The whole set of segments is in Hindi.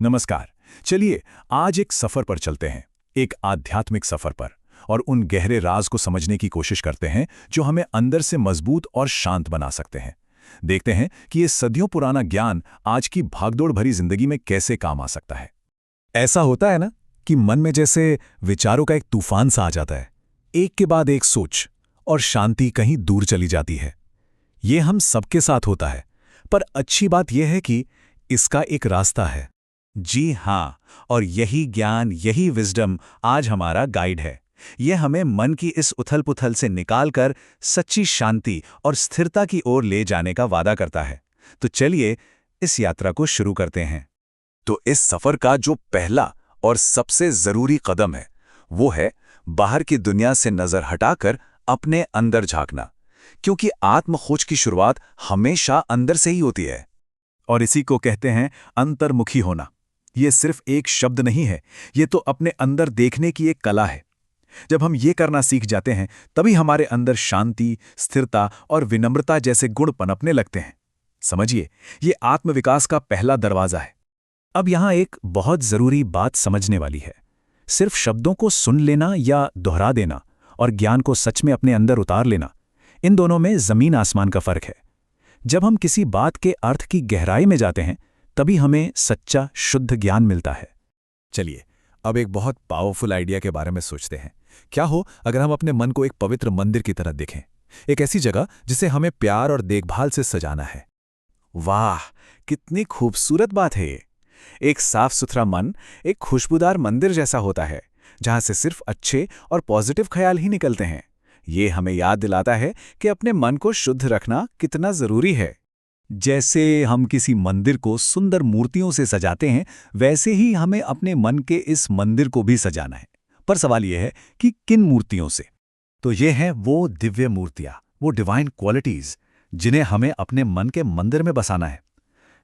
नमस्कार। चलिए आज एक सफर पर चलते हैं, एक आध्यात्मिक सफर पर, और उन गहरे राज को समझने की कोशिश करते हैं जो हमें अंदर से मजबूत और शांत बना सकते हैं। देखते हैं कि ये सदियों पुराना ज्ञान आज की भागदौड़ भरी जिंदगी में कैसे काम आ सकता है। ऐसा होता है ना कि मन में जैसे विचारों का एक तूफान सा आ जाता है, एक के बाद एक सोच, और शांति कहीं दूर चली जाती है। ये हम सबके साथ होता है, पर अच्छी बात यह है कि इसका एक रास्ता है। जी हाँ, और यही ज्ञान, यही विजडम आज हमारा गाइड है। ये हमें मन की इस उथल-पुथल से निकालकर सच्ची शांति और स्थिरता की ओर ले जाने का वादा करता है। तो चलिए इस यात्रा को शुरू करते हैं। तो इस सफर का जो पहला और सबसे जरूरी कदम है, वो है बाहर की दुनिया से नजर हटाकर अपने अंदर झांकना, क्योंकि आत्मखोज की शुरुआत हमेशा अंदर से ही होती है। और इसी को कहते हैं अंतर्मुखी होना। ये सिर्फ एक शब्द नहीं है, ये तो अपने अंदर देखने की एक कला है। जब हम ये करना सीख जाते हैं, तभी हमारे अंदर शांति, स्थिरता और विनम्रता जैसे गुण पनपने लगते हैं। समझिए, ये आत्मविकास का पहला दरवाजा है। अब यहाँ एक बहुत जरूरी बात समझने वाली है। सिर्फ शब्दों को सुन लेना या दोहरा देना और ज्ञान को सच में अपने अंदर उतार लेना, इन दोनों में जमीन आसमान का फर्क है। जब हम किसी बात के अर्थ की गहराई में जाते हैं, तभी हमें सच्चा शुद्ध ज्ञान मिलता है। चलिए अब एक बहुत पावरफुल आइडिया के बारे में सोचते हैं। क्या हो अगर हम अपने मन को एक पवित्र मंदिर की तरह देखें, एक ऐसी जगह जिसे हमें प्यार और देखभाल से सजाना है। वाह, कितनी खूबसूरत बात है ये। एक साफ सुथरा मन एक खुशबूदार मंदिर जैसा होता है, जहां से सिर्फ अच्छे और पॉजिटिव ख्याल ही निकलते हैं। ये हमें याद दिलाता है कि अपने मन को शुद्ध रखना कितना जरूरी है। जैसे हम किसी मंदिर को सुंदर मूर्तियों से सजाते हैं, वैसे ही हमें अपने मन के इस मंदिर को भी सजाना है। पर सवाल यह है कि किन मूर्तियों से? तो ये हैं वो दिव्य मूर्तियां, वो डिवाइन क्वालिटीज जिन्हें हमें अपने मन के मंदिर में बसाना है।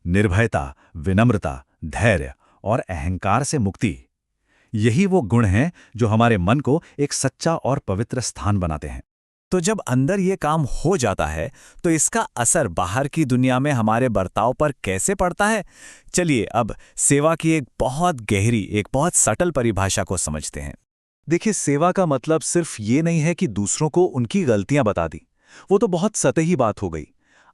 निर्भयता, विनम्रता, धैर्य और अहंकार से मुक्ति, यही वो गुण हैं जो हमारे मन को एक सच्चा और पवित्र स्थान बनाते हैं। तो जब अंदर ये काम हो जाता है, तो इसका असर बाहर की दुनिया में हमारे बर्ताव पर कैसे पड़ता है? चलिए अब सेवा की एक बहुत गहरी, एक बहुत सटल परिभाषा को समझते हैं। देखिए, सेवा का मतलब सिर्फ ये नहीं है कि दूसरों को उनकी गलतियां बता दी, वो तो बहुत सतही बात हो गई।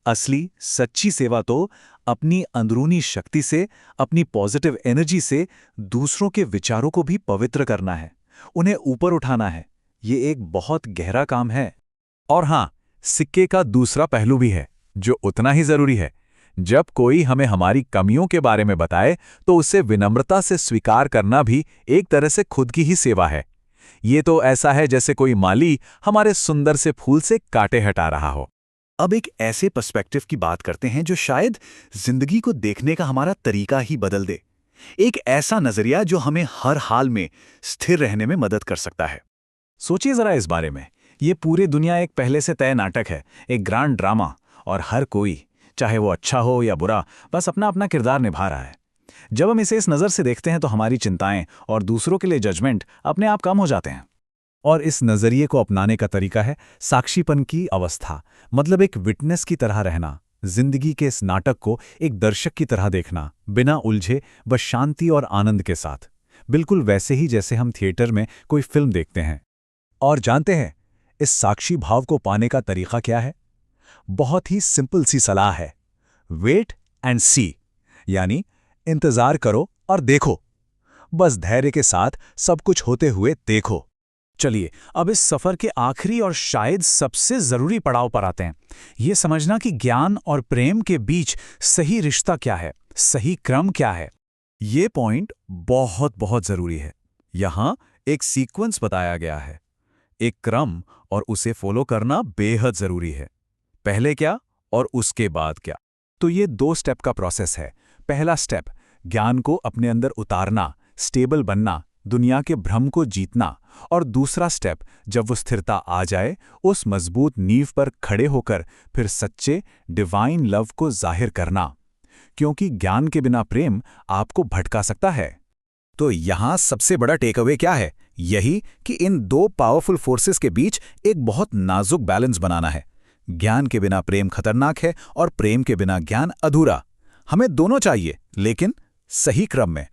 असली सच्ची सेवा तो अपनी अंदरूनी शक्ति से, अपनी पॉजिटिव एनर्जी से दूसरों के विचारों को भी पवित्र करना है, उन्हें ऊपर उठाना है। ये एक बहुत गहरा काम है। और हाँ, सिक्के का दूसरा पहलू भी है, जो उतना ही जरूरी है। जब कोई हमें हमारी कमियों के बारे में बताए, तो उसे विनम्रता से स्वीकार करना भी एक तरह से खुद की ही सेवा है। ये तो ऐसा है जैसे कोई माली हमारे सुंदर से फूल से कांटे हटा रहा हो। अब एक ऐसे पर्सपेक्टिव की बात करते हैं जो शायद जिंदगी को देखने का हमारा तरीका ही बदल दे। एक ऐसा नजरिया जो हमें हर हाल में स्थिर रहने में मदद कर सकता है। सोचिए जरा इस बारे में। ये पूरी दुनिया एक पहले से तय नाटक है, एक ग्रांड ड्रामा, और हर कोई, चाहे वो अच्छा हो या बुरा, बस अपना अपना किरदार निभा रहा है। जब हम इसे इस नज़र से देखते हैं, तो हमारी चिंताएं और दूसरों के लिए जजमेंट अपने आप कम हो जाते हैं। और इस नज़रिए को अपनाने का तरीका है साक्षीपन की अवस्था, मतलब एक विटनेस की तरह रहना। जिंदगी के इस नाटक को एक दर्शक की तरह देखना, बिना उलझे, बस शांति और आनंद के साथ, बिल्कुल वैसे ही जैसे हम थिएटर में कोई फिल्म देखते हैं। और जानते हैं इस साक्षी भाव को पाने का तरीका क्या है? बहुत ही सिंपल सी सलाह है, वेट एंड सी, यानी इंतजार करो और देखो। बस धैर्य के साथ सब कुछ होते हुए देखो। चलिए अब इस सफर के आखिरी और शायद सबसे जरूरी पड़ाव पर आते हैं। ये समझना कि ज्ञान और प्रेम के बीच सही रिश्ता क्या है, सही क्रम क्या है। ये पॉइंट बहुत बहुत जरूरी है। यहां एक सीक्वेंस बताया गया है, एक क्रम, और उसे फॉलो करना बेहद जरूरी है। पहले क्या और उसके बाद क्या। तो ये 2 स्टेप का प्रोसेस है। पहला स्टेप, ज्ञान को अपने अंदर उतारना, स्टेबल बनना, दुनिया के भ्रम को जीतना। और दूसरा स्टेप, जब वो स्थिरता आ जाए, उस मजबूत नींव पर खड़े होकर फिर सच्चे डिवाइन लव को जाहिर करना, क्योंकि ज्ञान के बिना प्रेम आपको भटका सकता है। तो यहां सबसे बड़ा टेकअवे क्या है? यही कि इन 2 पावरफुल फोर्सेस के बीच एक बहुत नाजुक बैलेंस बनाना है। ज्ञान के बिना प्रेम खतरनाक है और प्रेम के बिना ज्ञान अधूरा। हमें दोनों चाहिए, लेकिन सही क्रम में।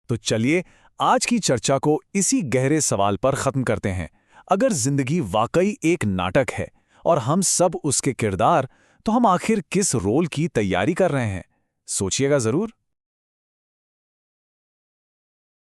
तो चलिए आज की चर्चा को इसी गहरे सवाल पर खत्म करते हैं। अगर जिंदगी वाकई एक नाटक है और हम सब उसके किरदार, तो हम आखिर किस रोल की तैयारी कर रहे हैं? सोचिएगा जरूर।